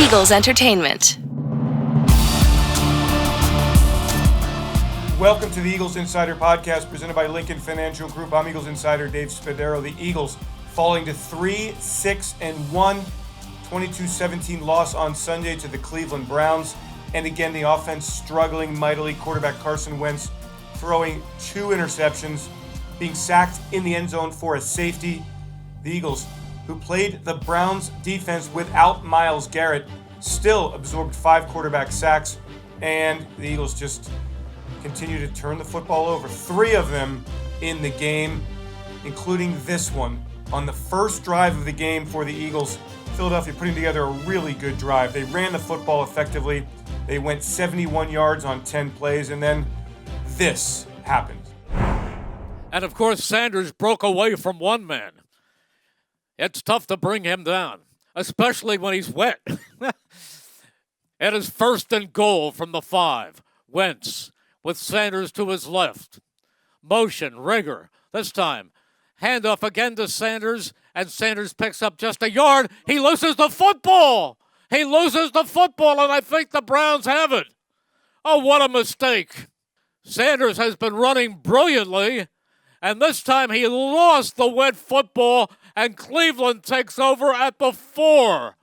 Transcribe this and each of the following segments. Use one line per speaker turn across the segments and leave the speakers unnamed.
Eagles Entertainment.
Welcome to the Eagles Insider Podcast presented by Lincoln Financial Group. I'm Eagles Insider Dave Spadaro. The Eagles falling to 3-6-1, 22-17 loss on Sunday to the Cleveland Browns. And again, the offense struggling mightily. Quarterback Carson Wentz throwing 2 interceptions, being sacked in the end zone for a safety. The Eagles, who played the Browns defense without Myles Garrett, still absorbed 5 quarterback sacks, and the Eagles just continue to turn the football over. 3 of them in the game, including this one. On the first drive of the game for the Eagles, Philadelphia putting together a really good drive. They ran the football effectively. They went 71 yards on 10 plays, and then this happened.
And, of course, Sanders broke away from one man. It's tough to bring him down, especially when he's wet. It is 1st and goal from the 5. Wentz with Sanders to his left. Motion, Rigger. This time, handoff again to Sanders, and Sanders picks up just a yard. He loses the football. And I think the Browns have it. Oh, what a mistake. Sanders has been running brilliantly, and this time he lost the wet football, and Cleveland takes over at the 4.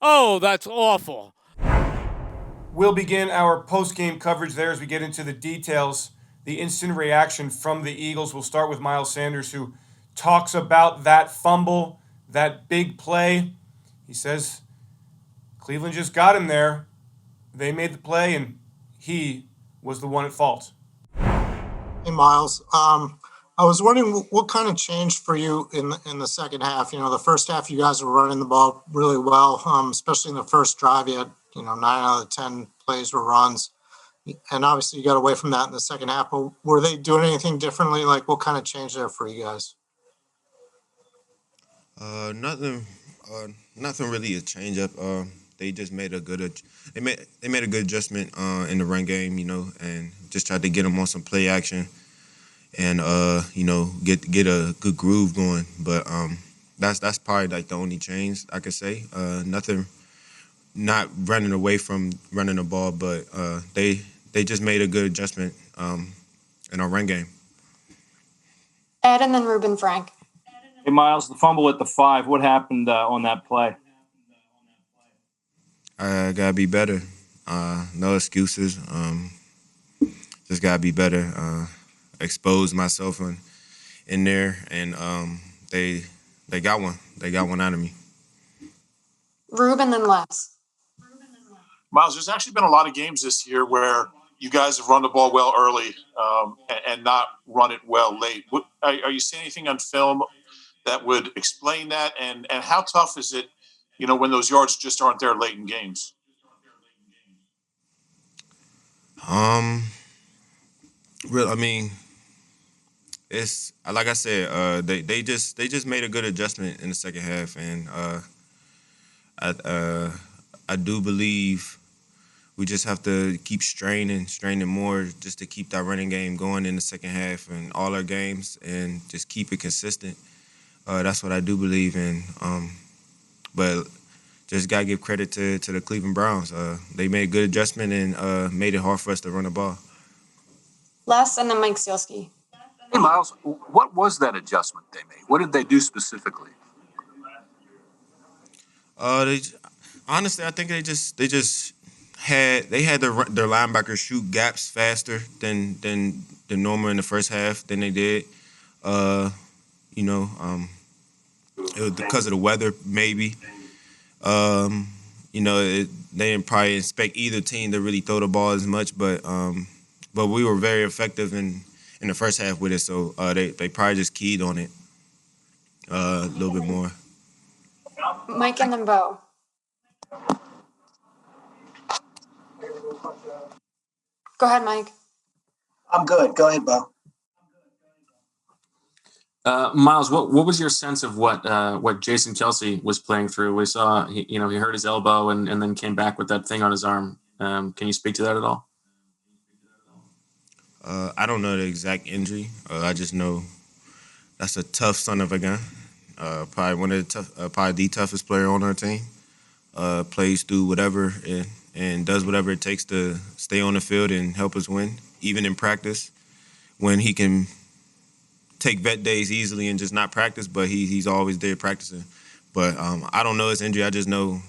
Oh, that's awful.
We'll begin our post-game coverage there as we get into the details. The instant reaction from the Eagles. We'll start with Miles Sanders, who talks about that fumble, that big play. He says Cleveland just got him there. They made the play, and he was the one at fault.
Hey, Miles. I was wondering what kind of changed for you in the second half. You know, the first half you guys were running the ball really well, especially in the first drive. You had, 9 out of the 10 plays were runs. And obviously you got away from that in the second half. But were they doing anything differently? Like, what kind of changed there for you guys?
Nothing really a change up. They just made a good they made a good adjustment in the run game, and just tried to get them on some play action and get a good groove going. But that's probably like the only change I could say. Nothing, not running away from running the ball, but they just made a good adjustment in our run game.
Ed and then Ruben Frank.
Hey, Miles, the fumble at the 5, what happened on that play?
I got to be better. No excuses. Just got to be better. Expose myself in there, and they got one. They got one out of me.
Ruben and Les.
Miles, there's actually been a lot of games this year where you guys have run the ball well early and not run it well late. Are you seeing anything on film that would explain that? And how tough is it, when those yards just aren't there late in games?
It's like I said, they just made a good adjustment in the second half, and I do believe we just have to keep straining more just to keep that running game going in the second half and all our games, and just keep it consistent. That's what I do believe in. But just got to give credit to the Cleveland Browns. They made a good adjustment and made it hard for us to run the ball.
Les and then Mike Sealski.
Hey, Miles, what was that adjustment they made? What did they do specifically?
Honestly, I think they just had their linebackers shoot gaps faster than normal in the first half than they did. It was because of the weather, maybe. They didn't probably expect either team to really throw the ball as much, but we were very effective in the first half with it, so they probably just keyed on it a little bit more.
Mike and then Bo. Go ahead, Mike.
I'm good. Go ahead, Bo.
Miles, what was your sense of what Jason Kelce was playing through? We saw he hurt his elbow and then came back with that thing on his arm. Can you speak to that at all?
I don't know the exact injury. I just know that's a tough son of a gun. Probably one of the toughest player on our team. plays through whatever and does whatever it takes to stay on the field and help us win, even in practice when he can take vet days easily and just not practice, but he's always there practicing. But I don't know his injury. I just know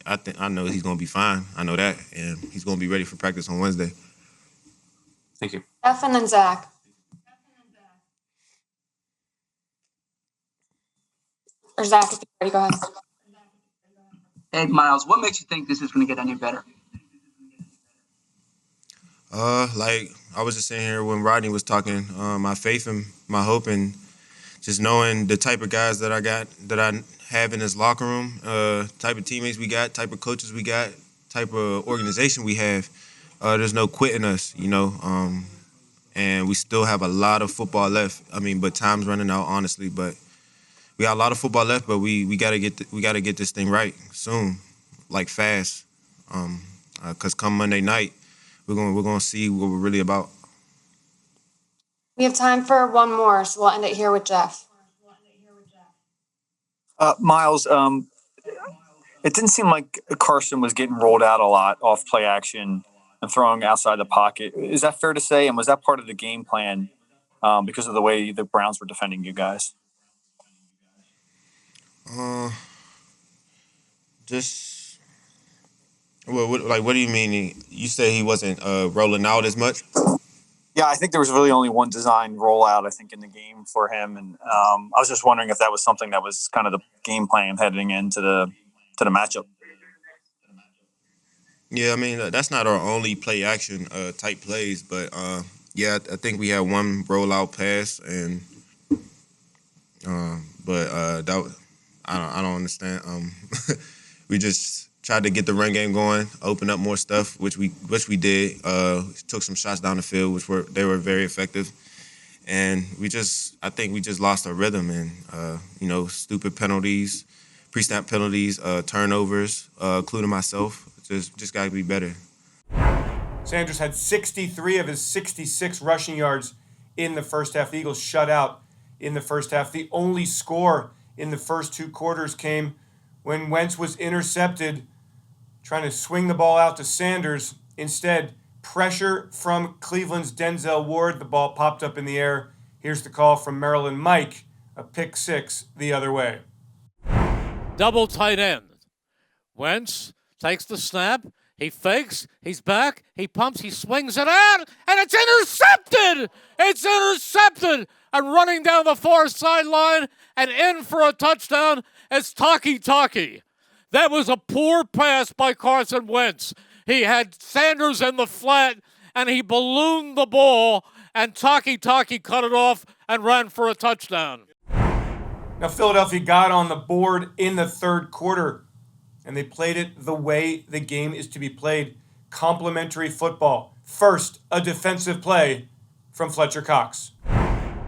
I know he's going to be fine. I know that, and he's going to be ready for practice on Wednesday.
Thank you.
Jeff and then Zach. Or Zach, if you're ready, go ahead.
Hey, Miles, what makes you think this is going to get any better?
Like I was just saying here when Rodney was talking, my faith and my hope and just knowing the type of guys that I have in this locker room, type of teammates we got, type of coaches we got, type of organization we have. There's no quitting us, and we still have a lot of football left. I mean, but time's running out, honestly. But we got a lot of football left, but we gotta get this thing right soon, like fast, because come Monday night, we're gonna see what we're really about.
We have time for one more, so we'll end it here with Jeff.
Miles, it didn't seem like Carson was getting rolled out a lot off play action and throwing outside the pocket. Is that fair to say? And was that part of the game plan because of the way the Browns were defending you guys?
Just what do you mean? You say he wasn't rolling out as much?
Yeah, I think there was really only one design rollout, I think, in the game for him. And I was just wondering if that was something that was kind of the game plan heading into the matchup.
Yeah, I mean, that's not our only play action type plays, but yeah, I think we had one rollout pass, and that I don't understand. We just tried to get the run game going, open up more stuff, which we did. Took some shots down the field, they were very effective, and I think we just lost our rhythm, and stupid penalties, pre-snap penalties, turnovers, including myself. Just got to be better.
Sanders had 63 of his 66 rushing yards in the first half. The Eagles shut out in the first half. The only score in the first two quarters came when Wentz was intercepted trying to swing the ball out to Sanders. Instead, pressure from Cleveland's Denzel Ward. The ball popped up in the air. Here's the call from Merrill and Mike. A pick six the other way.
Double tight end. Wentz takes the snap. He fakes. He's back. He pumps. He swings it out. And it's intercepted. It's intercepted. And running down the far sideline and in for a touchdown is Taki. That was a poor pass by Carson Wentz. He had Sanders in the flat, and he ballooned the ball, and Taki cut it off and ran for a touchdown.
Now, Philadelphia got on the board in the third quarter, and they played it the way the game is to be played. Complementary football. First, a defensive play from Fletcher Cox.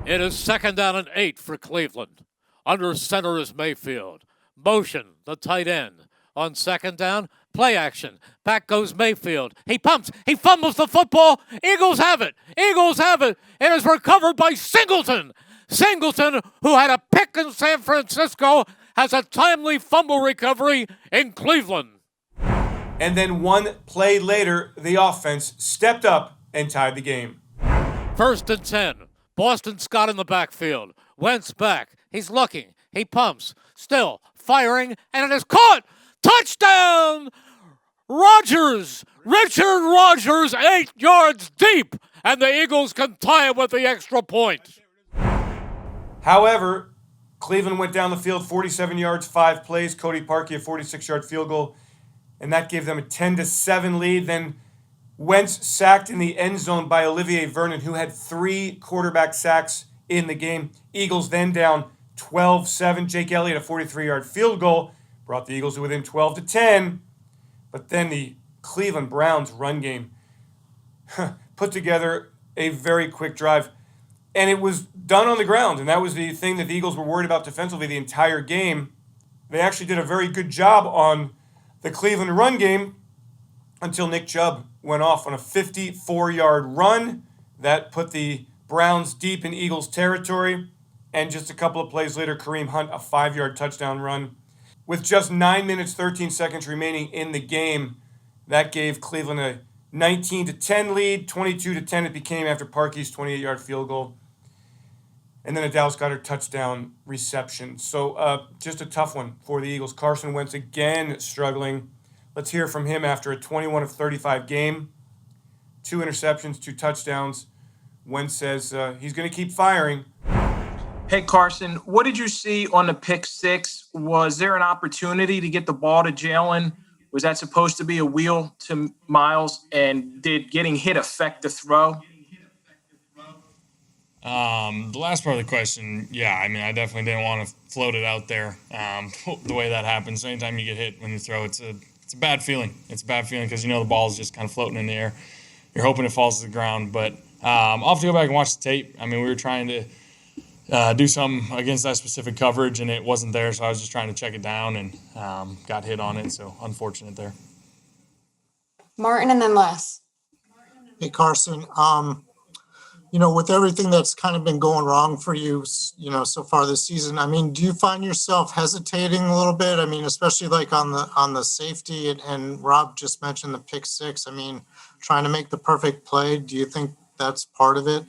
It is 2nd down and 8 for Cleveland. Under center is Mayfield. Motion, the tight end. On 2nd down, play action. Back goes Mayfield. He pumps. He fumbles the football. Eagles have it. It is recovered by Singleton. Singleton, who had a pick in San Francisco, has a timely fumble recovery in Cleveland.
And then one play later, the offense stepped up and tied the game.
1st and 10. Boston Scott in the backfield. Wentz back. He's looking. He pumps. Still firing, and it is caught. Touchdown! Richard Rodgers, 8 yards deep, and the Eagles can tie it with the extra point.
However, Cleveland went down the field 47 yards, 5 plays. Cody Parkey, a 46-yard field goal, and that gave them a 10-7 lead. Then Wentz sacked in the end zone by Olivier Vernon, who had 3 quarterback sacks in the game. Eagles then down 12-7. Jake Elliott, a 43-yard field goal, brought the Eagles to within 12-10. But then the Cleveland Browns run game put together a very quick drive. And it was done on the ground. And that was the thing that the Eagles were worried about defensively the entire game. They actually did a very good job on the Cleveland run game until Nick Chubb went off on a 54-yard run. That put the Browns deep in Eagles territory. And just a couple of plays later, Kareem Hunt, a 5-yard touchdown run. With just 9 minutes, 13 seconds remaining in the game, that gave Cleveland a 19-10 lead. 22-10 it became after Parkey's 28-yard field goal. And then a Dallas Goedert touchdown reception. So just a tough one for the Eagles. Carson Wentz again struggling. Let's hear from him after a 21 of 35 game. 2 interceptions, 2 touchdowns. Wentz says he's going to keep firing.
Hey, Carson, what did you see on the pick six? Was there an opportunity to get the ball to Jalen? Was that supposed to be a wheel to Miles? And did getting hit affect the throw?
The last part of the question, yeah, I mean, I definitely didn't want to float it out there the way that happens. Anytime you get hit when you throw, it's a bad feeling. It's a bad feeling because you know the ball is just kind of floating in the air. You're hoping it falls to the ground. But I'll have to go back and watch the tape. I mean, we were trying to do something against that specific coverage, and it wasn't there, so I was just trying to check it down and got hit on it, so unfortunate there.
Martin and then Les.
Hey, Carson. With everything that's kind of been going wrong for you, so far this season, I mean, do you find yourself hesitating a little bit? I mean, especially like on the safety, and Rob just mentioned the pick six. I mean, trying to make the perfect play. Do you think that's part of it?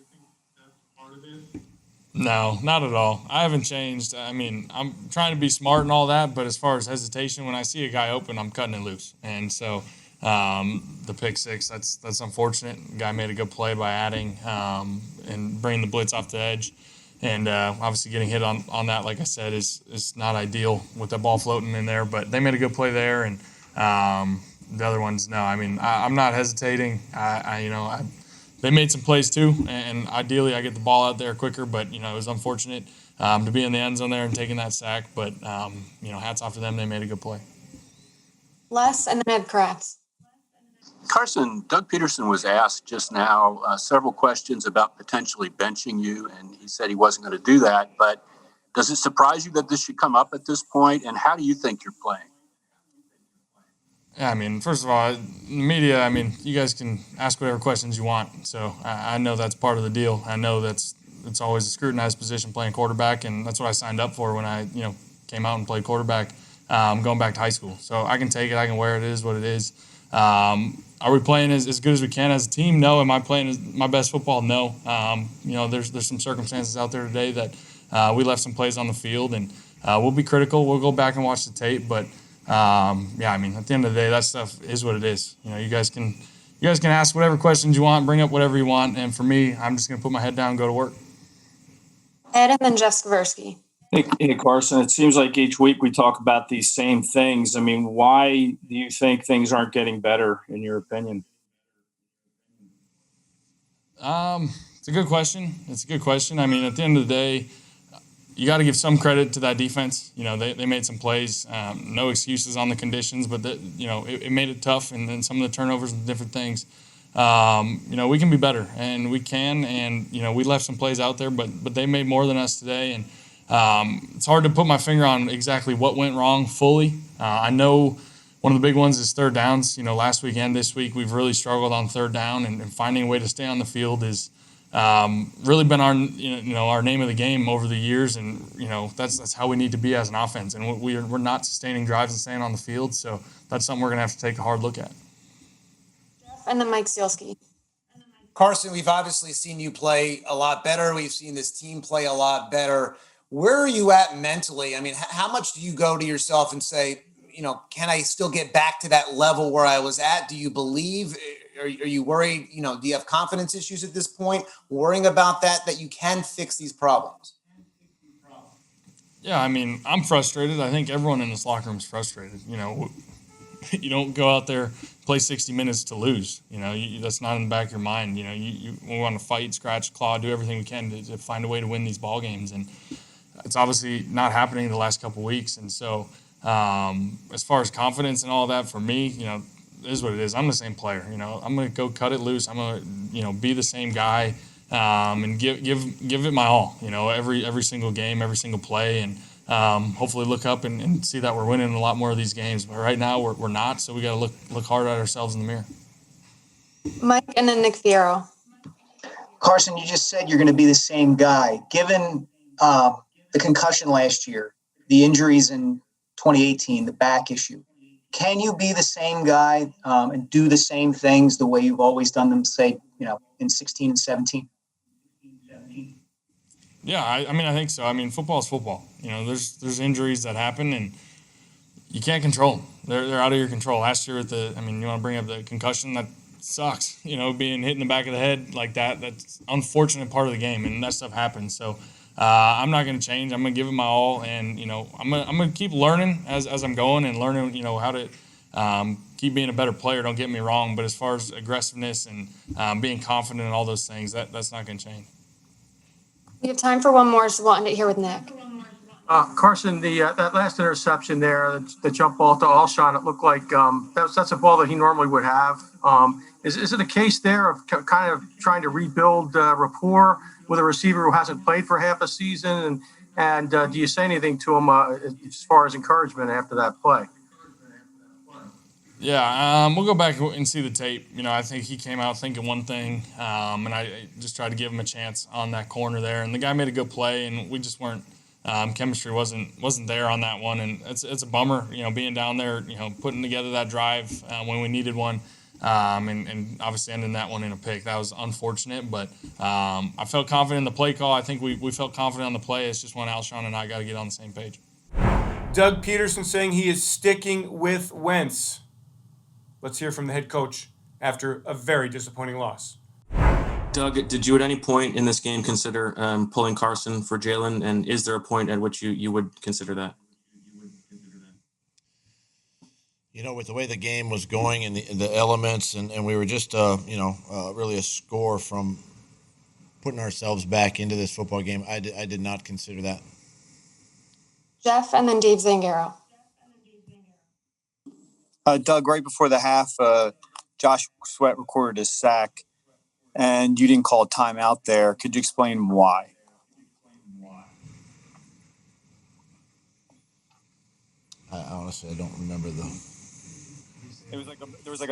No, not at all. I haven't changed. I mean, I'm trying to be smart and all that, but as far as hesitation, when I see a guy open, I'm cutting it loose. And so the pick six, that's unfortunate. The guy made a good play by adding and bringing the blitz off the edge. And obviously getting hit on that, like I said, is not ideal with the ball floating in there. But they made a good play there. And the other ones, no. I mean, I'm not hesitating. They made some plays too, and ideally I get the ball out there quicker, but, it was unfortunate to be in the end zone there and taking that sack. But, hats off to them. They made a good play.
Les and then Ed Kratz.
Carson, Doug Pederson was asked just now several questions about potentially benching you, and he said he wasn't going to do that. But does it surprise you that this should come up at this point, and how do you think you're playing?
Yeah, I mean, first of all, the media, I mean, you guys can ask whatever questions you want. So I know that's part of the deal. I know it's always a scrutinized position playing quarterback, and that's what I signed up for when I, came out and played quarterback going back to high school. So I can take it. I can wear it. It is what it is. Are we playing as good as we can as a team? No. Am I playing my best football? No. There's some circumstances out there today that we left some plays on the field, and we'll be critical. We'll go back and watch the tape, but I mean, at the end of the day, that stuff is what it is. You guys can ask whatever questions you want, bring up whatever you want, and for me, I'm just going to put my head down and go to work.
Ed and then Jeff Skversky.
Hey, Carson, it seems like each week we talk about these same things. I mean, why do you think things aren't getting better, in your opinion?
It's a good question. I mean, at the end of the day, you got to give some credit to that defense. They made some plays. No excuses on the conditions, but it made it tough. And then some of the turnovers and different things. We can be better, and we can. And we left some plays out there, but they made more than us today. And it's hard to put my finger on exactly what went wrong fully. I know one of the big ones is third downs. Last week and this week we've really struggled on third down, and finding a way to stay on the field is. Really been our name of the game over the years, and that's how we need to be as an offense. And we're not sustaining drives and staying on the field, so that's something we're going to have to take a hard look at.
And then Mike Stielski.
Carson, we've obviously seen you play a lot better. We've seen this team play a lot better. Where are you at mentally? I mean, how much do you go to yourself and say, can I still get back to that level where I was at? Do you believe? Are you worried? Do you have confidence issues at this point? Worrying about that you can fix these problems?
Yeah, I mean, I'm frustrated. I think everyone in this locker room is frustrated. You don't go out there, play 60 minutes to lose. That's not in the back of your mind. We want to fight, scratch, claw, do everything we can to find a way to win these ball games. And it's obviously not happening the last couple of weeks. And so as far as confidence and all that, for me, it is what it is. I'm the same player. I'm going to go cut it loose. I'm going to, be the same guy and give it my all. Every single game, every single play, and hopefully look up and see that we're winning a lot more of these games. But right now we're not, so we got to look hard at ourselves in the mirror.
Mike and then Nick Fierro.
Carson, you just said you're going to be the same guy. Given the concussion last year, the injuries in 2018, the back issue. Can you be the same guy and do the same things the way you've always done them, say, in 16 and 17?
Yeah, I mean, I think so. I mean, football is football. There's injuries that happen, and you can't control them. They're out of your control. Last year you want to bring up the concussion, that sucks. Being hit in the back of the head like that, that's an unfortunate part of the game, and that stuff happens. So I'm not going to change. I'm going to give it my all, and, I'm going to keep learning as I'm going and learning, how to keep being a better player, don't get me wrong. But as far as aggressiveness and being confident and all those things, that's not going to change. We have time for one more, so we'll end it here with Nick.
Carson, that last interception there, the jump ball to Alshon, it looked like that's a ball that he normally would have. Is it a case there of kind of trying to rebuild rapport with a receiver who hasn't played for half a season? And do you say anything to him as far as encouragement after that play?
Yeah, we'll go back and see the tape. I think he came out thinking one thing, and I just tried to give him a chance on that corner there. And the guy made a good play, and we just weren't chemistry wasn't there on that one. And it's a bummer, being down there, putting together that drive when we needed one, and obviously ending that one in a pick. That was unfortunate, but I felt confident in the play call. I think we felt confident on the play. It's just when Alshon and I got to get on the same page.
Doug Pederson saying he is sticking with Wentz. Let's hear from the head coach after a very disappointing loss.
Doug, did you at any point in this game consider pulling Carson for Jalen? And is there a point at which you would consider that?
With the way the game was going and the elements, and we were just, really a score from putting ourselves back into this football game, I did not consider that.
Jeff and then Dave Zangaro.
Doug, right before the half, Josh Sweat recorded a sack, and you didn't call a timeout there. Could you explain why?
I honestly don't remember though.
It was there was like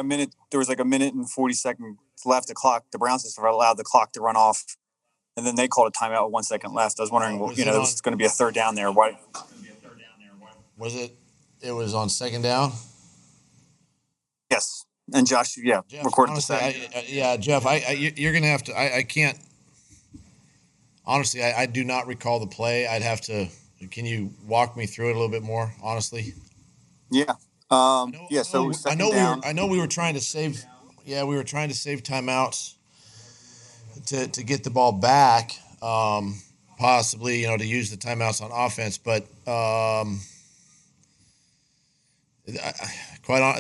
a minute and 40 seconds left. The clock. The Browns just allowed the clock to run off, and then they called a timeout with 1 second left. I was wondering, it was going to be a third down there. Why?
Was it? It was on second down.
Yes, and Josh, Jeff, recorded
honestly,
the
sack. Jeff, you're gonna have to. I can't. Honestly, I do not recall the play. I'd have to. Can you walk me through it a little bit more, honestly?
Yeah. So
I know we were trying to save. Yeah, we were trying to save timeouts to get the ball back. Possibly, to use the timeouts on offense, but.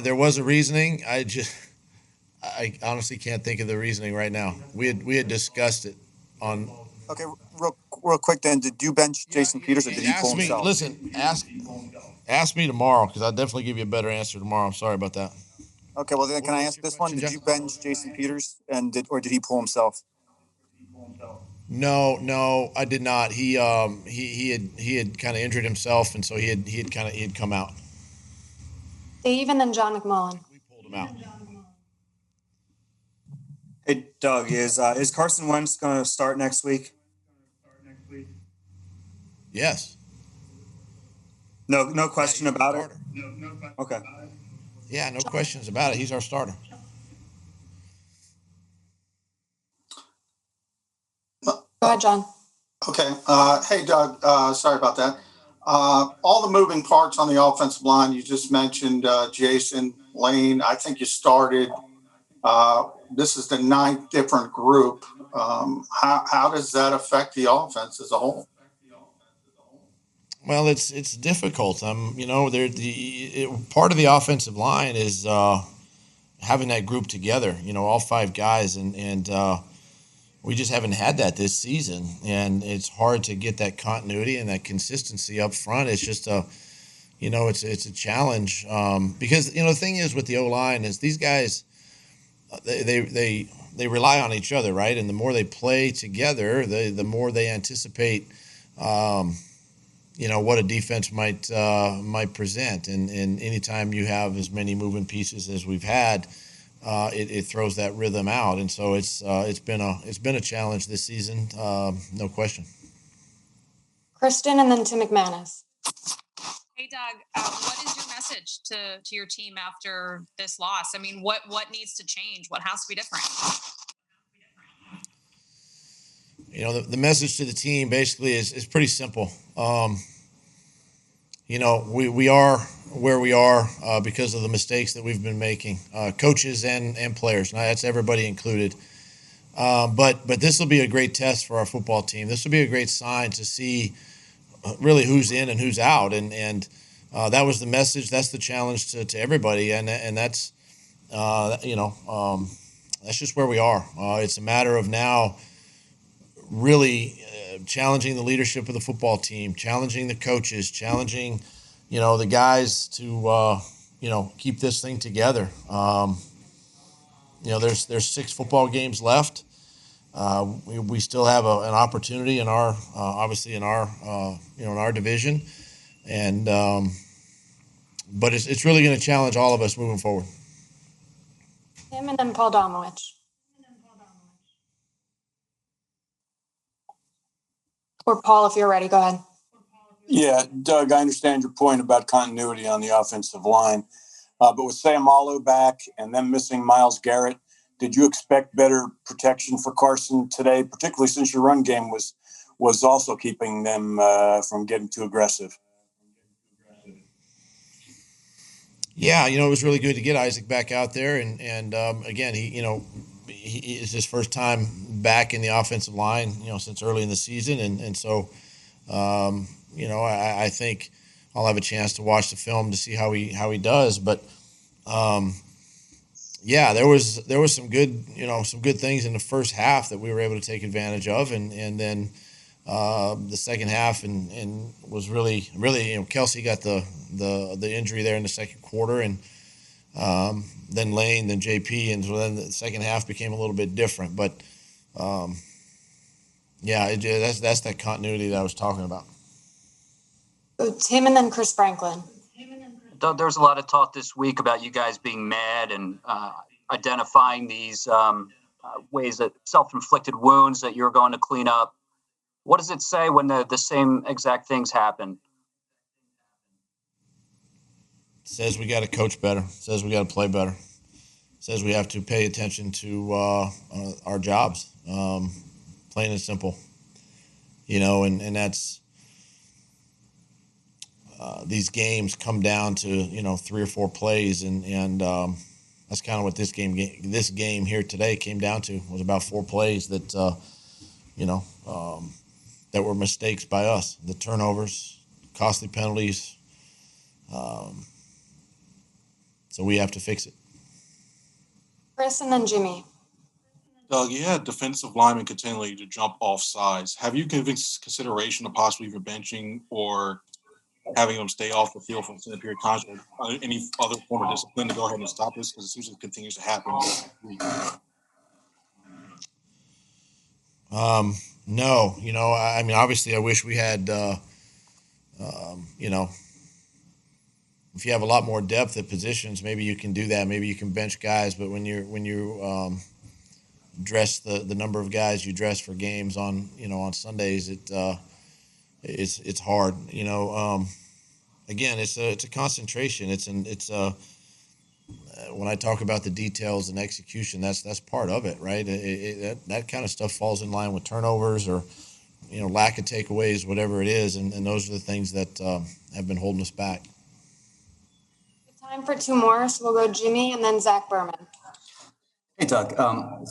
There was a reasoning. I honestly can't think of the reasoning right now. We had discussed it on.
Okay, real quick then. Did you bench Jason Peterson? Or did he pull himself?
Listen, ask me tomorrow because I'll definitely give you a better answer tomorrow. I'm sorry about that.
Okay, well then can I ask this one? Did you bench Jason Peters or did he pull himself?
No, I did not. He had kind of injured himself, and so he had come out.
Dave and then John McMullen.
We pulled him out.
Hey, Doug, is Carson Wentz going to start next week?
Yes.
No question about it? Okay.
Yeah, no questions about it. He's our starter.
Go ahead, John.
Okay. Hey, Doug, sorry about that. All the moving parts on the offensive line, you just mentioned Jason, Lane. I think you started. This is the 9th different group. How does that affect the offense as a whole?
Well, it's difficult. Part of the offensive line is having that group together. All 5 guys, and we just haven't had that this season, and it's hard to get that continuity and that consistency up front. It's just it's a challenge because the thing is with the O-line is these guys they rely on each other, right? And the more they play together, the more they anticipate what a defense might present, and anytime you have as many moving pieces as we've had. It throws that rhythm out, and so it's been a challenge this season, no question.
Kristen and then to McManus.
Hey, Hey, Doug, what is your message to your team after this loss? I mean, what needs to change? What has to be different?
You know, the message to the team basically is pretty simple. You know, we are where we are because of the mistakes that we've been making, coaches and players. Now, that's everybody included. But this will be a great test for our football team. This will be a great sign to see really who's in and who's out. And that was the message. That's the challenge to everybody. And that's, that's just where we are. It's a matter of now really challenging the leadership of the football team, challenging the coaches, challenging, the guys to, keep this thing together. There's 6 football games left. We still have an opportunity in our, obviously in our, in our division, and but it's really going to challenge all of us moving forward.
Tim and then Paul Domowitch. Or Paul, if you're ready, go ahead.
Yeah, Doug, I understand your point about continuity on the offensive line, but with Sam Allo back and them missing Myles Garrett, did you expect better protection for Carson today, particularly since your run game was also keeping them from getting too aggressive?
Yeah, it was really good to get Isaac back out there, and again, he is his first time back in the offensive line, since early in the season, and so, I think I'll have a chance to watch the film to see how he does, but. Yeah, there was some good things in the first half that we were able to take advantage of, and then the second half and was really Kelsey got the injury there in the second quarter, and then Lane, then JP, and so then the second half became a little bit different. But that's that continuity that I was talking about.
Tim and then Chris Franklin.
There's a lot of talk this week about you guys being mad and identifying these ways that self-inflicted wounds that you're going to clean up. What does it say when the same exact things happen?
It says we got to coach better. It says we got to play better. It says we have to pay attention to our jobs, plain and simple. And that's. These games come down to 3 or 4 plays, and that's kind of what this game here today came down to. Was about 4 plays that that were mistakes by us. The turnovers, costly penalties. So we have to fix it.
Chris and then Jimmy.
Doug, you had defensive linemen continually to jump off sides. Have you given consideration of possibly even benching or having them stay off the field for an extended period of time, or any other form of discipline to go ahead and stop this, because it seems it continues to happen?
No, I mean, obviously I wish we had, if you have a lot more depth at positions, maybe you can do that. Maybe you can bench guys, but when you dress the number of guys you dress for games on Sundays, it's hard, again, it's a concentration. When I talk about the details and execution, that's part of it, right? That kind of stuff falls in line with turnovers or, lack of takeaways, whatever it is. And those are the things that have been holding us back.
Time for 2 more, so we'll go Jimmy and then Zach Berman.
Hey, Doug.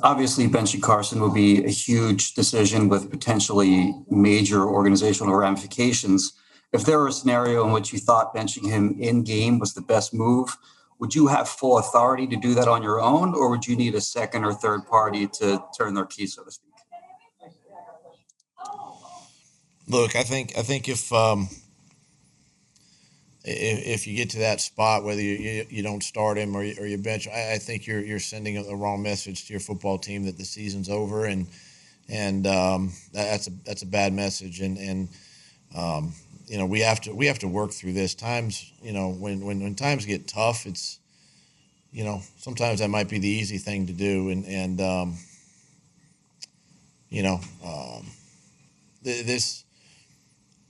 Obviously, benching Carson will be a huge decision with potentially major organizational ramifications. If there were a scenario in which you thought benching him in game was the best move, would you have full authority to do that on your own, or would you need a second or third party to turn their key, so to speak?
Look, I think if you get to that spot, whether you don't start him or you bench, I think you're sending a wrong message to your football team that the season's over, and that's a bad message. And we have to work through this. Times, when times get tough, it's sometimes that might be the easy thing to do, and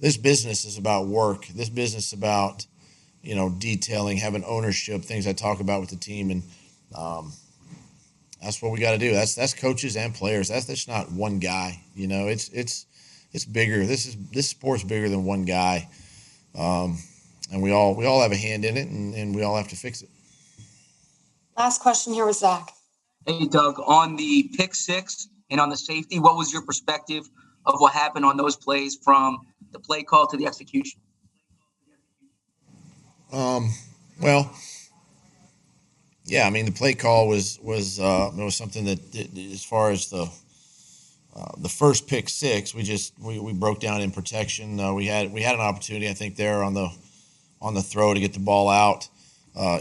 this business is about work. This business is about detailing, having ownership, things I talk about with the team. And that's what we got to do. That's coaches and players. That's not one guy. It's bigger. This sport's bigger than one guy. And we all have a hand in it, and we all have to fix it.
Last question here with Zach.
Hey, Doug, on the pick six and on the safety, what was your perspective of what happened on those plays from the play call to the execution?
Well, yeah, I mean, the play call was something that, as far as the first pick six, we broke down in protection. We had an opportunity, I think, there on the throw to get the ball out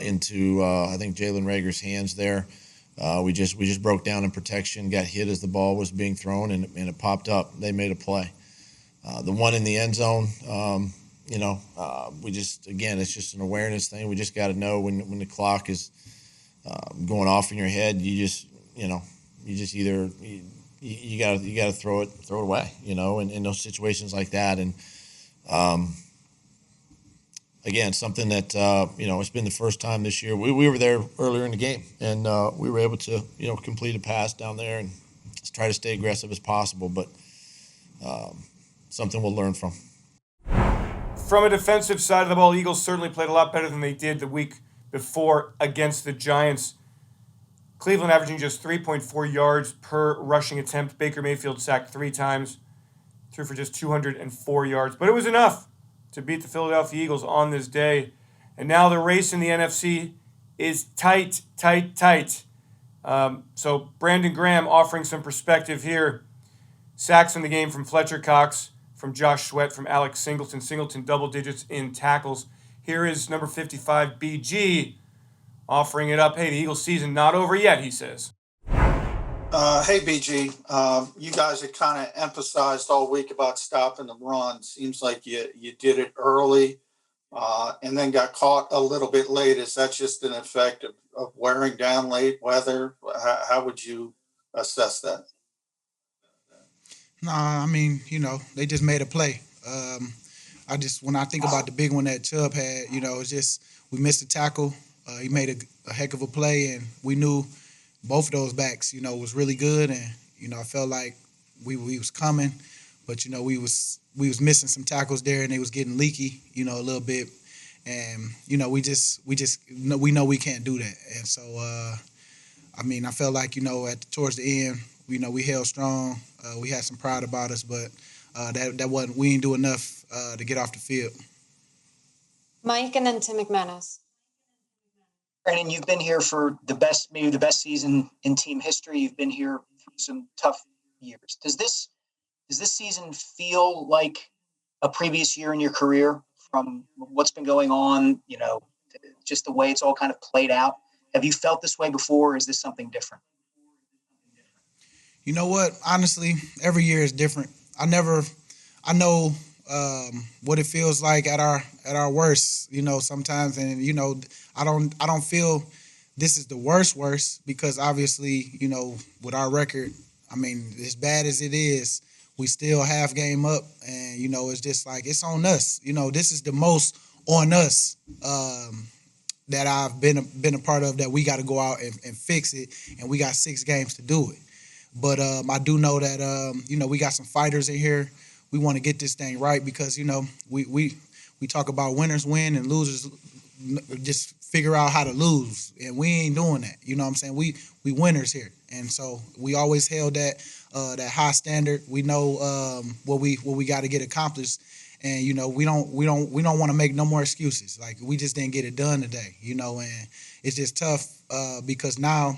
into I think Jalen Rager's hands there. We just broke down in protection, got hit as the ball was being thrown, and it popped up. They made a play. The one in the end zone, it's just an awareness thing. We just got to know when the clock is going off in your head. You got to throw it away. In those situations like that. And again, something that it's been the first time this year. We were there earlier in the game, and we were able to complete a pass down there and try to stay aggressive as possible. But something we'll learn from.
From a defensive side of the ball, Eagles certainly played a lot better than they did the week before against the Giants. Cleveland averaging just 3.4 yards per rushing attempt. Baker Mayfield sacked 3 times, threw for just 204 yards. But it was enough to beat the Philadelphia Eagles on this day. And now the race in the NFC is tight. So Brandon Graham offering some perspective here. Sacks in the game from Fletcher Cox, from Josh Sweat, from Alex Singleton. Singleton double digits in tackles. Here is number 55, BG, offering it up. Hey, the Eagles season not over yet, he says.
Hey, BG. You guys have kind of emphasized all week about stopping the run. Seems like you did it early and then got caught a little bit late. Is that just an effect of wearing down late weather? How would you assess that?
No, I mean, they just made a play. When I think about the big one that Chubb had, it's just we missed a tackle. He made a heck of a play, and we knew both of those backs, was really good, and I felt like we was coming, but we was missing some tackles there, and they was getting leaky, a little bit, and we know we can't do that, and so I felt like towards the end, we held strong, we had some pride about us, but we didn't do enough to get off the field.
Mike and then Tim McManus.
Brandon, you've been here for maybe the best season in team history. You've been here for some tough years. Does this season feel like a previous year in your career from what's been going on, just the way it's all kind of played out? Have you felt this way before, or is this something different?
You know what? Honestly, every year is different. I know what it feels like at our worst, sometimes, and I don't feel this is the worst because obviously, with our record, as bad as it is, we still half game up, and it's just like it's on us. This is the most on us that I've been a part of, that we got to go out and fix it, and we got 6 games to do it. But I do know that we got some fighters in here. We want to get this thing right because we talk about winners win and losers just figure out how to lose, and we ain't doing that. You know what I'm saying? We winners here, and so we always held that high standard. We know what we got to get accomplished, and we don't want to make no more excuses. Like, we just didn't get it done today, and it's just tough because now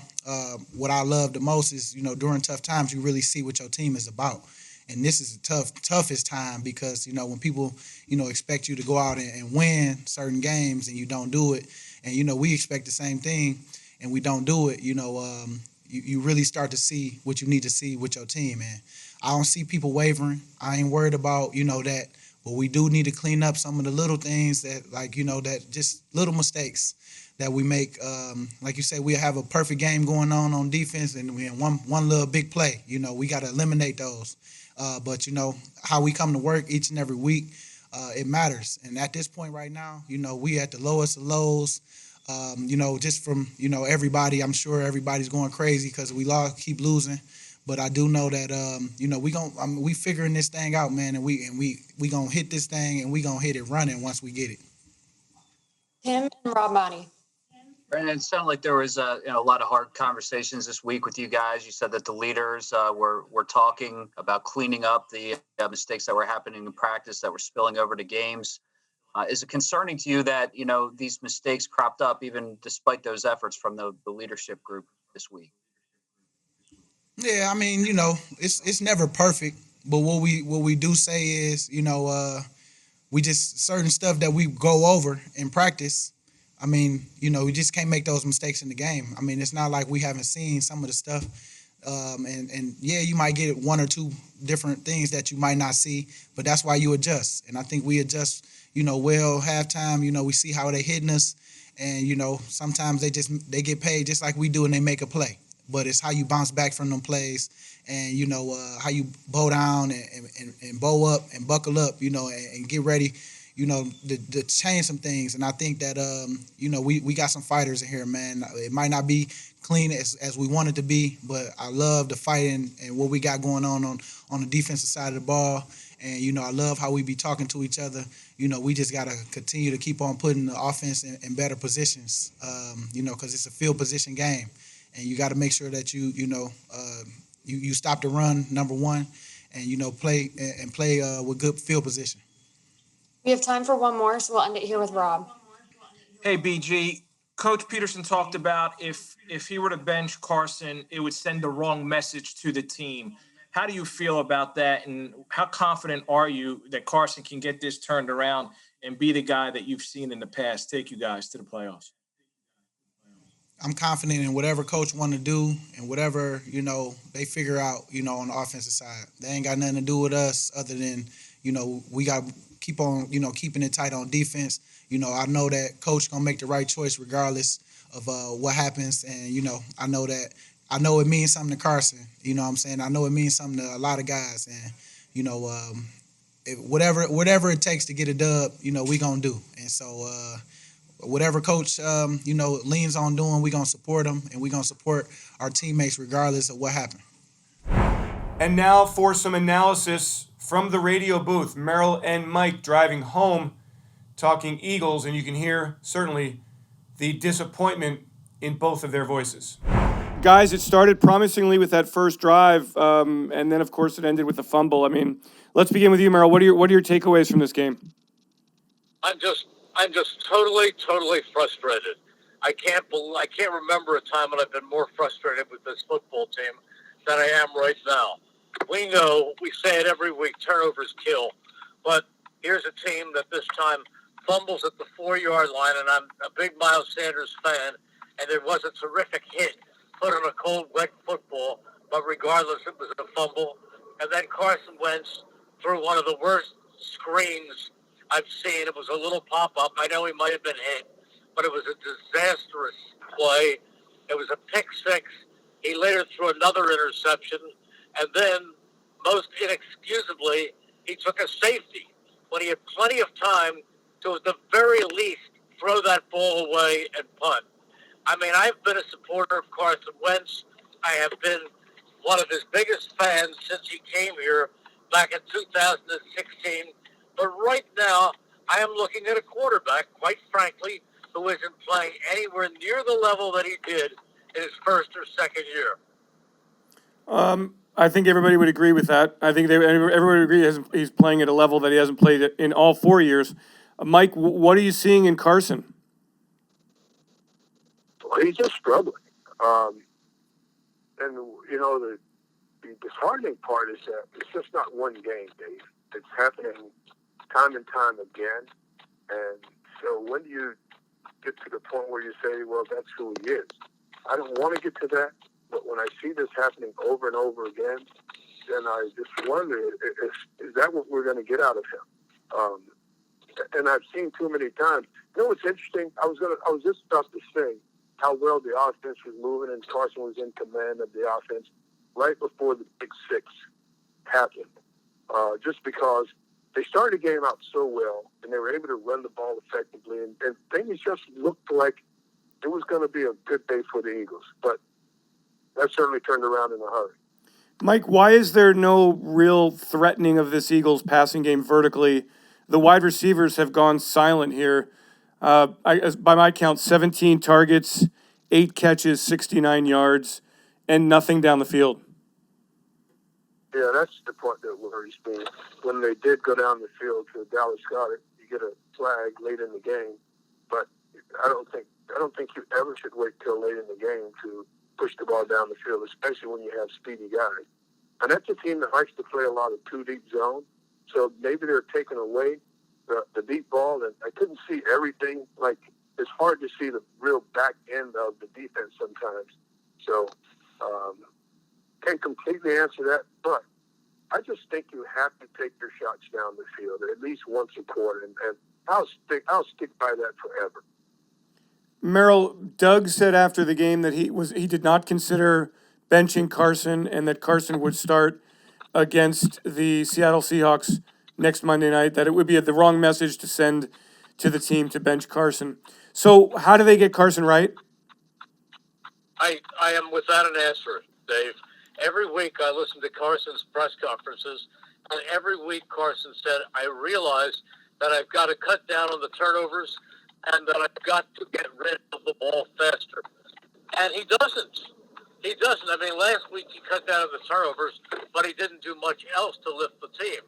what I love the most is during tough times you really see what your team is about. And this is the toughest time because, when people, expect you to go out and win certain games and you don't do it, and, we expect the same thing and we don't do it, you really start to see what you need to see with your team. And I don't see people wavering. I ain't worried about, that, but we do need to clean up some of the little things that, that just little mistakes that we make. Like you say, we have a perfect game going on defense, and we have one little big play. We got to eliminate those. But how we come to work each and every week, it matters. And at this point right now, we at the lowest of lows. Just from everybody, I'm sure everybody's going crazy because we keep losing. But I do know that we figuring this thing out, man, and we gonna hit this thing and we gonna hit it running once we get it.
Tim and Rob Monty.
Brandon, it sounded like there was a lot of hard conversations this week with you guys. You said that the leaders were talking about cleaning up the mistakes that were happening in practice that were spilling over to games. Is it concerning to you that these mistakes cropped up even despite those efforts from the leadership group this week?
Yeah, I mean, it's never perfect, but what we do say is, we just certain stuff that we go over in practice. I mean, we just can't make those mistakes in the game. I mean, it's not like we haven't seen some of the stuff. And yeah, you might get one or two different things that you might not see, but that's why you adjust. And I think we adjust, well, halftime, we see how they hitting us. And, sometimes they get paid just like we do and they make a play. But it's how you bounce back from them plays and, how you bow down and bow up and buckle up, and get ready, to change some things. And I think that, we got some fighters in here, man. It might not be clean as we want it to be, but I love the fighting and what we got going on the defensive side of the ball. And, I love how we be talking to each other. We just got to continue to keep on putting the offense in better positions, because it's a field position game. And you got to make sure that you stop the run, number one, and, play with good field position.
We have time for one more, so we'll end it here with Rob.
Hey, BG. Coach Peterson talked about if he were to bench Carson, it would send the wrong message to the team. How do you feel about that, and how confident are you that Carson can get this turned around and be the guy that you've seen in the past take you guys to the playoffs?
I'm confident in whatever coach want to do and whatever, they figure out, on the offensive side. They ain't got nothing to do with us other than, we got to keep on, keeping it tight on defense. I know that coach going to make the right choice regardless of what happens. And, I know it means something to Carson. You know what I'm saying? I know it means something to a lot of guys. And, whatever it takes to get a dub, we going to do. And so, whatever coach, leans on doing, we're going to support him, and we're going to support our teammates regardless of what happened.
And now for some analysis from the radio booth. Merrill and Mike driving home, talking Eagles, and you can hear, certainly, the disappointment in both of their voices. Guys, it started promisingly with that first drive, and then, of course, it ended with a fumble. I mean, let's begin with you, Merrill. What are your takeaways from this game?
I'm just totally frustrated. I can't remember a time when I've been more frustrated with this football team than I am right now. We know, we say it every week, turnovers kill, but here's a team that this time fumbles at the 4-yard line, and I'm a big Miles Sanders fan, and there was a terrific hit put on a cold, wet football, but regardless, it was a fumble. And then Carson Wentz threw one of the worst screens I've seen. It was a little pop-up. I know he might have been hit, but it was a disastrous play. It was a pick six. He later threw another interception. And then, most inexcusably, he took a safety when he had plenty of time to, at the very least, throw that ball away and punt. I mean, I've been a supporter of Carson Wentz. I have been one of his biggest fans since he came here back in 2016. But right now, I am looking at a quarterback, quite frankly, who isn't playing anywhere near the level that he did in his first or second year.
I think everybody would agree with that. I think everybody would agree he's playing at a level that he hasn't played in all 4 years. Mike, what are you seeing in Carson?
He's just struggling. And, the disheartening part is that it's just not one game, Dave. It's happening time and time again. And so when do you get to the point where you say, well, that's who he is? I don't want to get to that, but when I see this happening over and over again, then I just wonder, is that what we're going to get out of him? And I've seen too many times. You know what's interesting? I was just about to say how well the offense was moving and Carson was in command of the offense right before the Big Six happened. Just because they started the game out so well, and they were able to run the ball effectively, and things just looked like it was going to be a good day for the Eagles. But that certainly turned around in a hurry.
Mike, why is there no real threatening of this Eagles passing game vertically? The wide receivers have gone silent here. By my count, 17 targets, 8 catches, 69 yards, and nothing down the field.
Yeah, that's the part that worries me. When they did go down the field to Dallas Goedert, you get a flag late in the game. But I don't think you ever should wait till late in the game to push the ball down the field, especially when you have speedy guys. And that's a team that likes to play a lot of 2-deep zone. So maybe they're taking away the deep ball, and I couldn't see everything. Like, it's hard to see the real back end of the defense sometimes. So can't completely answer that, but I just think you have to take your shots down the field at least once a quarter, and I'll stick by that forever.
Merrill, Doug said after the game that he did not consider benching Carson and that Carson would start against the Seattle Seahawks next Monday night, that it would be the wrong message to send to the team to bench Carson. So how do they get Carson right?
I am without an answer, Dave. Every week I listen to Carson's press conferences, and every week Carson said, I realize that I've got to cut down on the turnovers and that I've got to get rid of the ball faster. And he doesn't. He doesn't. I mean, last week he cut down on the turnovers, but he didn't do much else to lift the team.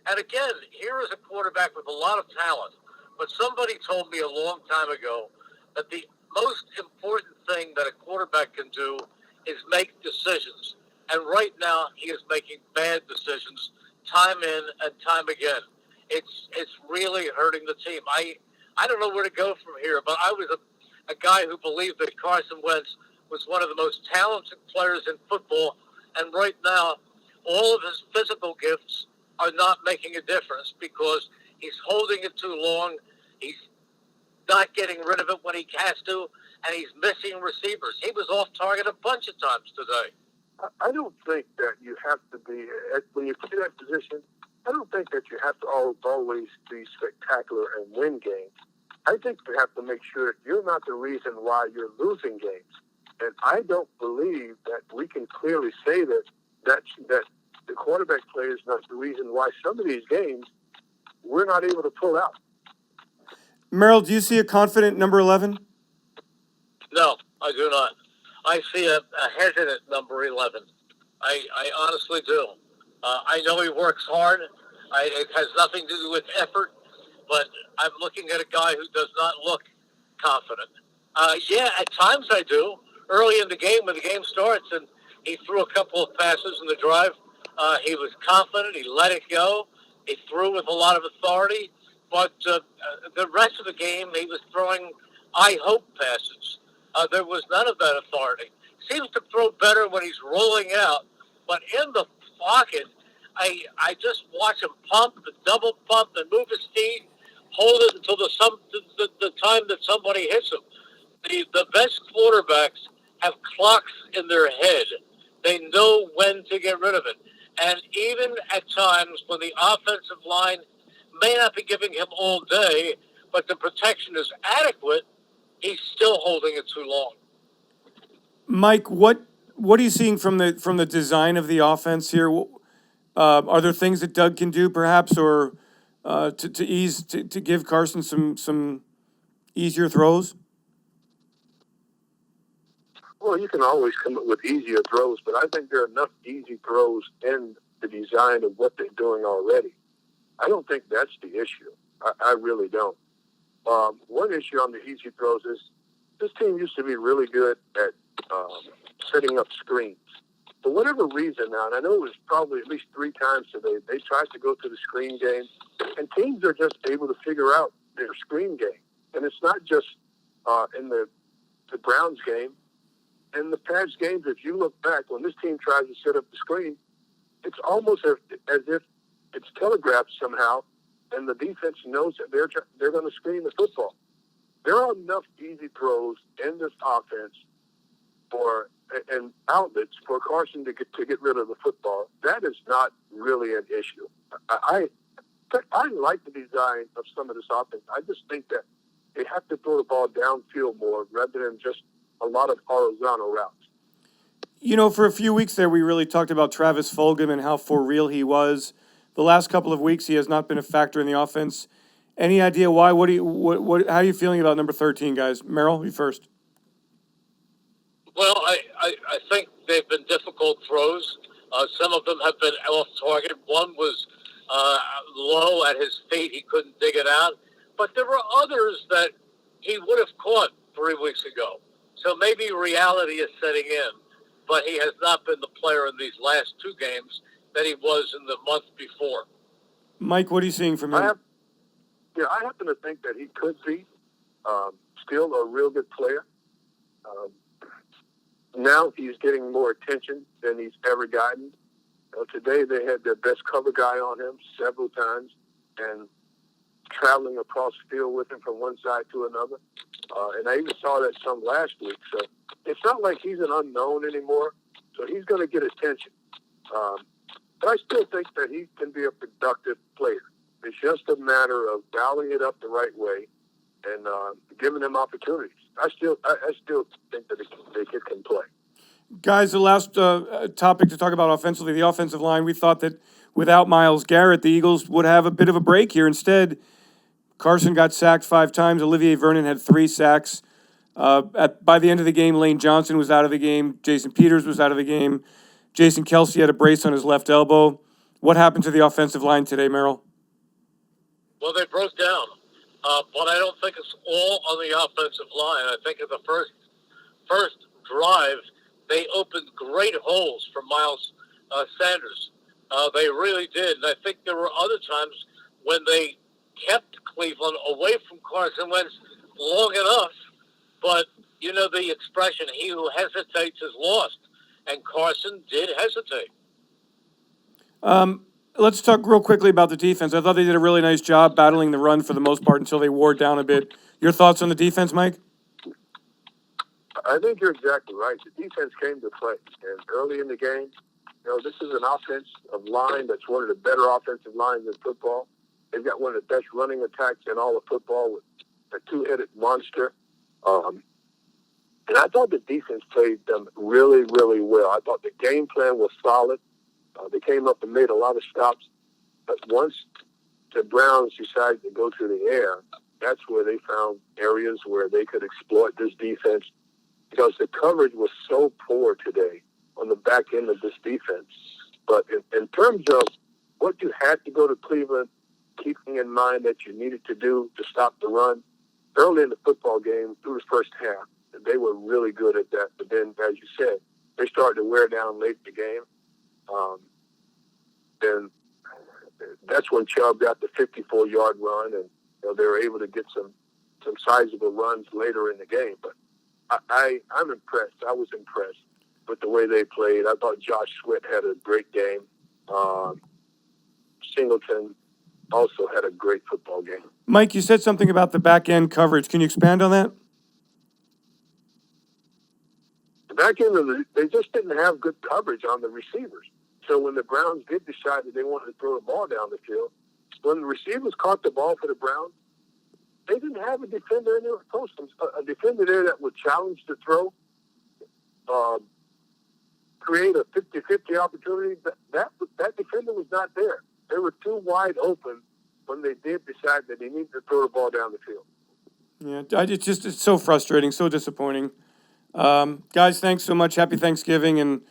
And again, here is a quarterback with a lot of talent. But somebody told me a long time ago that the most important thing that a quarterback can do is make decisions. And right now, he is making bad decisions time in and time again. It's really hurting the team. I don't know where to go from here, but I was a guy who believed that Carson Wentz was one of the most talented players in football. And right now, all of his physical gifts are not making a difference because he's holding it too long. He's not getting rid of it when he has to, and he's missing receivers. He was off target a bunch of times today.
I don't think that you have to be, when you play that position, I don't think that you have to always be spectacular and win games. I think you have to make sure that you're not the reason why you're losing games. And I don't believe that we can clearly say that the quarterback play is not the reason why some of these games we're not able to pull out.
Merrill, do you see a confident number 11?
No, I do not. I see a hesitant number 11. I honestly do. I know he works hard. It has nothing to do with effort, but I'm looking at a guy who does not look confident. Yeah, at times I do. Early in the game, when the game starts, and he threw a couple of passes in the drive, he was confident. He let it go. He threw with a lot of authority. But the rest of the game, he was throwing I hope passes. There was none of that authority. Seems to throw better when he's rolling out, but in the pocket, I just watch him pump and double pump and move his feet, hold it until the time that somebody hits him. The best quarterbacks have clocks in their head. They know when to get rid of it. And even at times when the offensive line may not be giving him all day, but the protection is adequate, he's still holding it too long.
Mike, what are you seeing from the design of the offense here? Are there things that Doug can do, perhaps, or to give Carson some easier throws?
Well, you can always come up with easier throws, but I think there are enough easy throws in the design of what they're doing already. I don't think that's the issue. I really don't. One issue on the easy throws is this team used to be really good at setting up screens. For whatever reason now, and I know it was probably at least 3 times today, they tried to go to the screen game, and teams are just able to figure out their screen game. And it's not just in the Browns game. In the past games, if you look back, when this team tries to set up the screen, it's almost as if it's telegraphed somehow, and the defense knows that they're going to screen the football. There are enough easy throws in this offense and outlets for Carson to get rid of the football. That is not really an issue. I like the design of some of this offense. I just think that they have to throw the ball downfield more rather than just a lot of horizontal routes.
You know, for a few weeks there, we really talked about Travis Fulgham and how for real he was. The last couple of weeks, he has not been a factor in the offense. Any idea why? How are you feeling about number 13, guys? Merrill, you first.
Well, I think they've been difficult throws. Some of them have been off target. One was low at his feet. He couldn't dig it out. But there were others that he would have caught 3 weeks ago. So maybe reality is setting in. But he has not been the player in these last 2 games that he was in the month before.
Mike, what are you seeing from him?
I happen to think that he could be still a real good player. Now he's getting more attention than he's ever gotten. Today they had their best cover guy on him several times and traveling across the field with him from one side to another. And I even saw that some last week. So it's not like he's an unknown anymore. So he's going to get attention. But I still think that he can be a productive player. It's just a matter of dialing it up the right way and giving them opportunities. I still think that the kid can play.
Guys, the last topic to talk about offensively, the offensive line. We thought that without Myles Garrett, the Eagles would have a bit of a break here. Instead, Carson got sacked 5 times. Olivier Vernon had 3 sacks. By the end of the game, Lane Johnson was out of the game. Jason Peters was out of the game. Jason Kelce had a brace on his left elbow. What happened to the offensive line today, Merrill?
Well, they broke down. But I don't think it's all on the offensive line. I think in the first drive, they opened great holes for Miles Sanders. They really did. And I think there were other times when they kept Cleveland away from Carson Wentz long enough. But, you know, the expression, he who hesitates is lost. And Carson did hesitate.
Let's talk real quickly about the defense. I thought they did a really nice job battling the run for the most part until they wore down a bit. Your thoughts on the defense, Mike?
I think you're exactly right. The defense came to play. And early in the game, this is an offensive line that's one of the better offensive lines in football. They've got one of the best running attacks in all of football with a 2-headed monster. And I thought the defense played them really, really well. I thought the game plan was solid. They came up and made a lot of stops. But once the Browns decided to go through the air, that's where they found areas where they could exploit this defense because the coverage was so poor today on the back end of this defense. But in terms of what you had to go to Cleveland, keeping in mind that you needed to do to stop the run, early in the football game, through the first half, they were really good at that. But then, as you said, they started to wear down late in the game. And that's when Chubb got the 54-yard run, and they were able to get some sizable runs later in the game. But I'm impressed. I was impressed with the way they played. I thought Josh Sweat had a great game. Singleton also had a great football game.
Mike, you said something about the back end coverage. Can you expand on that?
The back end they just didn't have good coverage on the receivers. So when the Browns did decide that they wanted to throw the ball down the field, when the receivers caught the ball for the Browns, they didn't have a defender in their post. A defender there that would challenge the throw, create a 50-50 opportunity. That defender was not there. They were too wide open when they did decide that they needed to throw the ball down the field.
Yeah, it's so frustrating, so disappointing. Guys, thanks so much. Happy Thanksgiving, and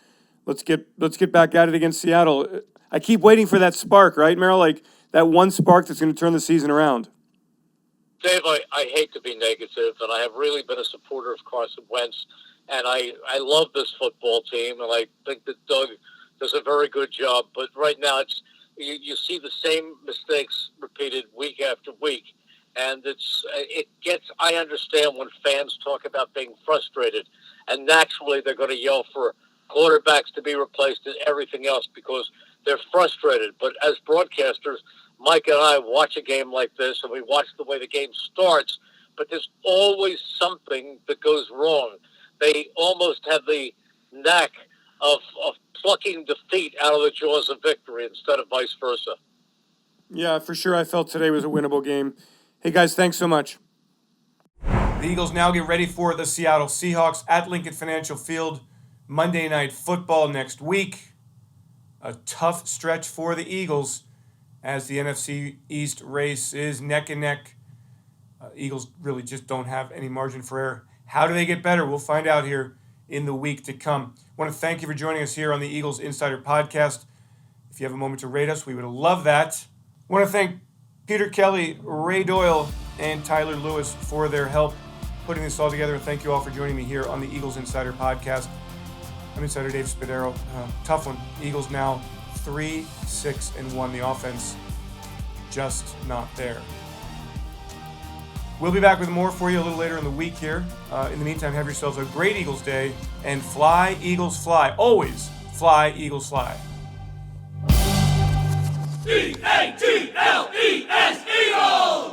let's get back at it against Seattle. I keep waiting for that spark, right, Merrill? Like that one spark that's going to turn the season around.
Dave, I hate to be negative, and I have really been a supporter of Carson Wentz, and I love this football team, and I think that Doug does a very good job. But right now, you see the same mistakes repeated week after week, and I understand when fans talk about being frustrated, and naturally they're going to yell for quarterbacks to be replaced and everything else because they're frustrated. But as broadcasters, Mike and I watch a game like this, and we watch the way the game starts, but there's always something that goes wrong. They almost have the knack of plucking defeat out of the jaws of victory instead of vice versa.
Yeah, for sure. I felt today was a winnable game. Hey, guys, thanks so much. The Eagles now get ready for the Seattle Seahawks at Lincoln Financial Field. Monday Night Football next week. A tough stretch for the Eagles as the NFC East race is neck and neck. Eagles really just don't have any margin for error. How do they get better? We'll find out here in the week to come. I want to thank you for joining us here on the Eagles Insider Podcast. If you have a moment to rate us, we would love that. I want to thank Peter Kelly, Ray Doyle, and Tyler Lewis for their help putting this all together. Thank you all for joining me here on the Eagles Insider Podcast. I'm Insider Dave Spadaro. Tough one. Eagles now 3-6-1. The offense just not there. We'll be back with more for you a little later in the week here. In the meantime, have yourselves a great Eagles day and fly, Eagles, fly. Always fly, Eagles, fly.
E-A-G-L-E-S, Eagles!